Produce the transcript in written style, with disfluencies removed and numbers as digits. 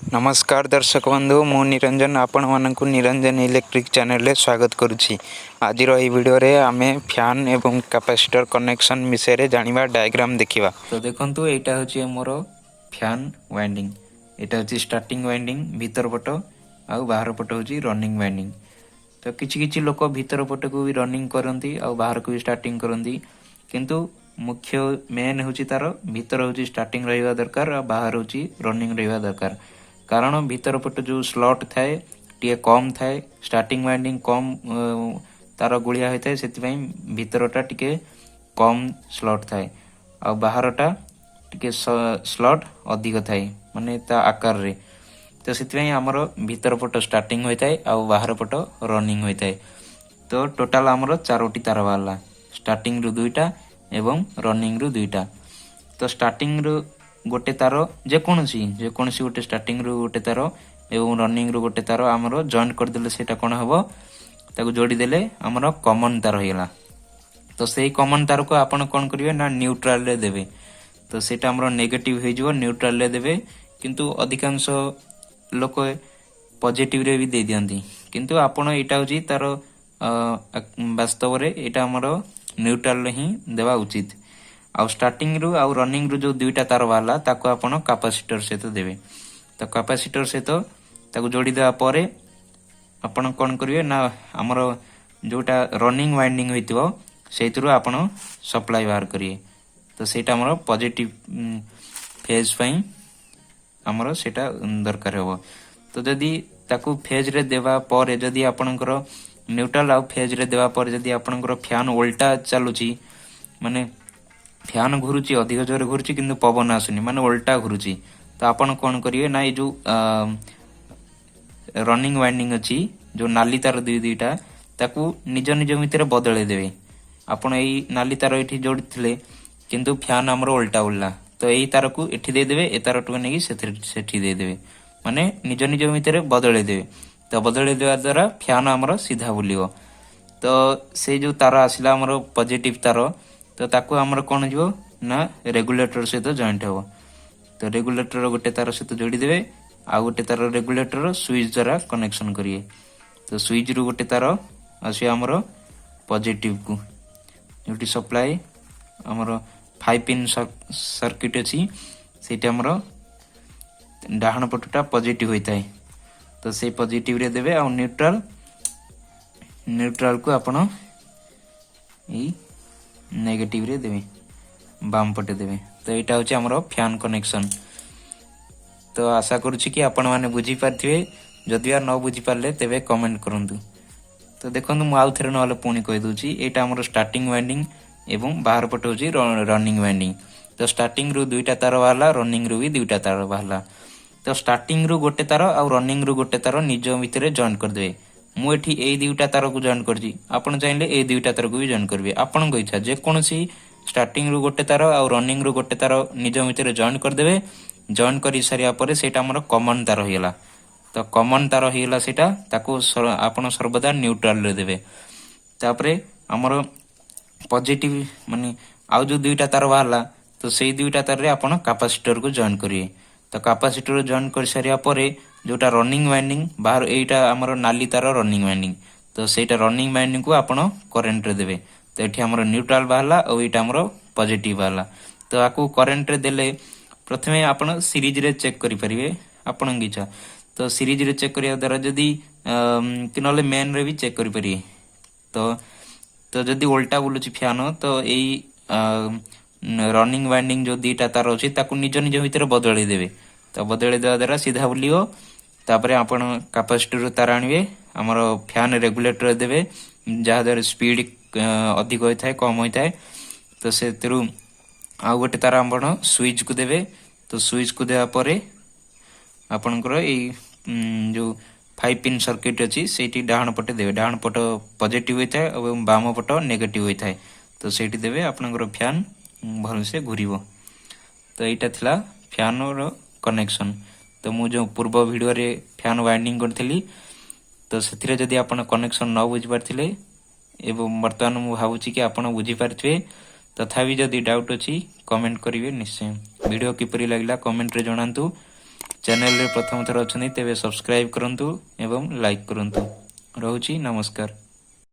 नमस्कार दर्शक बंधु मु निरंजन आपण मानक निरंजन इलेक्ट्रिक चैनल रे स्वागत करुछि। आज वीडियो रे आमे फैन एवं कैपेसिटर कनेक्शन विषय रे जानिबा डायग्राम देखिबा। तो देखंतु एटा होछि हमर फैन वाइंडिंग, एटा होछि स्टार्टिंग वाइंडिंग भीतर पट आ बाहर पट होछि रनिंग वाइंडिंग। तो किछि किछि लोक भीतर पट को भी रनिंग करंती आ बाहर को भी स्टार्टिंग करंती, किंतु मुख्य मेन होछि तार भीतर होछि स्टार्टिंग रहिबा दरकार आ बाहर होछि रनिंग रहिबा दरकार। कारण भीतर पट जो स्लॉट थाए टे कम थाए, स्टार्टिंग वाइंडिंग कम तार गुड़िया होता है, से भीतरटा टिके कम स्लॉट थाए आ बाहरटा टिके स्लॉट अधिक थाए माने ता आकार रे। तो से आमर भीतर पट स्टार्टिंग होता है आ बाहर पट रनिंग होता है। तो टोटाल आमर चारोटी तार बाहरला, स्टार्टिंग रु दुईटा एवं रनिंग रु दुईटा। तो स्टार्टिंग रु गोटे तार जेकोसी गोटे स्टार्टिंग रु गोटे तार एवं रनिंग रु गोटे तार आमर जॉइंट करदेले सेटा कोन हबो, ताको जोड़ी देले आमर कॉमन तार होइला। तो सेही कॉमन तार को आपण कोन करिवे ना न्यूट्रल रे देबे। तो सेटा आमर नेगेटिव हो जिवो, न्यूट्रल रे देबे। किंतु अधिकांश लोक पॉजिटिव रे भी दे दियंती, किंतु आपण एटा होची तार वास्तव रे एटा आमर न्यूट्रल रे ही देवा उचित। आ स्टार्टिंग रु आ रनिंग रु जो दुईटा तार बाहला ताको आपण कैपेसिटर सहित देबे। तो कैपेसिटर सहित ताको जोड़ी देवा परे आपण कोन करिवे ना हमर जोटा रनिंग वाइंडिंग होइतिबो सेहितरु आपण सप्लाई बाहर करिवे। तो सेटा हमर पॉजिटिव फेज पई हमर सेटा दरकार होबो। तो जदी ताको फेज रे देवा परे जदी आपणकर न्यूट्रल आ फेज रे देवा परे जदी आपणकर फैन उल्टा चालुची माने फैन घुरुची अधिक जोर घुरुची किंतु पवन आसुनी माने उल्टा घुरुची, तो आपण कोन करिवे ना ए जो रनिंग वाइंडिंग अछि जो नाली तार दुईटा ताकू निज निज भितर बदले देबे। आपण एई नाली तार एठी जोड़िथिले किंतु फैन हमर उल्टा उल्ला, तो एई तार को एठी दे देबे, ए तार टु नेकी सेठी दे देबे, माने निज निज भितर बदले देबे। तो बदले देवा द्वारा फैन हमर सीधा बुलियो। तो से जो तार आसिला हमर पॉजिटिव तार, तो ताकू हमर कोन जिवो ना रेगुलेटर सहित जॉइंट हो। तो रेगुलेटर गोटे तार सहित जोड़ी देबे, आ गोटे तार रेगुलेटर स्विच द्वारा कनेक्शन करिए। तो स्विच रु गोटे तार आसी हमर पॉजिटिव को, जोटी सप्लाई हमर 5 पिन सर्किट अछि, सेटा हमर डाहण पटटा पॉजिटिव होइताय। तो से पॉजिटिव रे देबे आ न्यूट्रल को आपण ई नेगेटिव रे देबे, बाम पटे देबे। तो एटा होची हमरो फैन कनेक्शन। तो आशा करूची कि आपण माने बुझी पारथिबे, जदि आ न बुझी पारले तेबे कमेंट करंतु। तो देखंतु मु आउ थेरे नले पुणी कहि दोची, एटा हमरो स्टार्टिंग वाइंडिंग एवं बाहर पटे होची रनिंग वाइंडिंग। तो स्टार्टिंग रु दुईटा तार बाहला, रनिंग रु भी दुईटा तार बाहला। तो स्टार्टिंग रु गोटे तार आ रनिंग रु गोटे तार निज भितरे जॉइन कर देबे। मु एठी ए दुईटा तार को जॉइन करजी, आपण चाहिले ए दुईटा तार को भी जॉइन करबे। आपण को इच्छा जे कोनसी स्टार्टिंग रु गोटे तार आ रनिंग रु गोटे तार निज भितरे जॉइन कर देबे। जॉइन करि सारिया परे सेटा हमर कॉमन तार होइला। तो कॉमन तार होइला सेटा ताको आपण सर्वदा न्यूट्रल रे देबे। तापरे हमर पॉजिटिव माने आउ जो दुईटा तार बाहला, तो सेई दुईटा तार रे आपण कैपेसिटर को जॉइन करिए। तो कैपेसिटर जॉइन कर सारिया परे जोटा रनिंग वाइंडिंग बाहर एटा हमर नाली तार रनिंग वाइंडिंग, तो सेटा रनिंग वाइंडिंग को आपण करंट रे देबे। तो एठी हमर न्यूट्रल बाहला और एटा हमर पॉजिटिव बाहला। तो आकू करंट रे देले प्रथमे आपण सीरीज रे चेक करि परिबे आपण इच्छा। तो सीरीज रे चेक करिया द्वारा जदी कि नले मेन रे भी चेक करि परिबे। तो जदी उल्टा बुलुची फैन, तो एई रनिंग वाइंडिंग जो दीटा तार अछि ताकू निज निज भितर बदलै देबे। तो बदलै देवा द्वारा सीधा बुलियो। तापरे आपण कैपेसिटर तार आनिबे, हमर फैन रेगुलेटर देबे, जहा द्वारा स्पीड अधिक होय थाए कम होय थाए। तो सेतरु आ गोटे तार आपण स्विच को देबे। तो स्विच को देवा परे आपनकर ए जो 5 पिन सर्किट अछि सेठी डाहण पटे देबे। डाहण पट पॉजिटिव होय थाए एवं बाम पट नेगेटिव होय थाए। तो सेठी देबे आपनकर फैन भल से घुरिबो। तो एटा थिला फैन रो कनेक्शन। तो मु जो पूर्व वीडियो रे फैन वाइंडिंग करथिली, तो सेथिरे जदी आपण कनेक्शन न बुझि पारथिले एवं वर्तमान मु भाबुची कि आपण बुझि पारथिबे। तथापि जदि डाउट अछि कमेंट करिवे निश्चय। वीडियो किपरि लागला कमेंट रे जणांतु। चैनल रे प्रथम थर अच्छे तेरे सब्सक्राइब करंतु एवं लाइक करंतु। रहुची नमस्कार।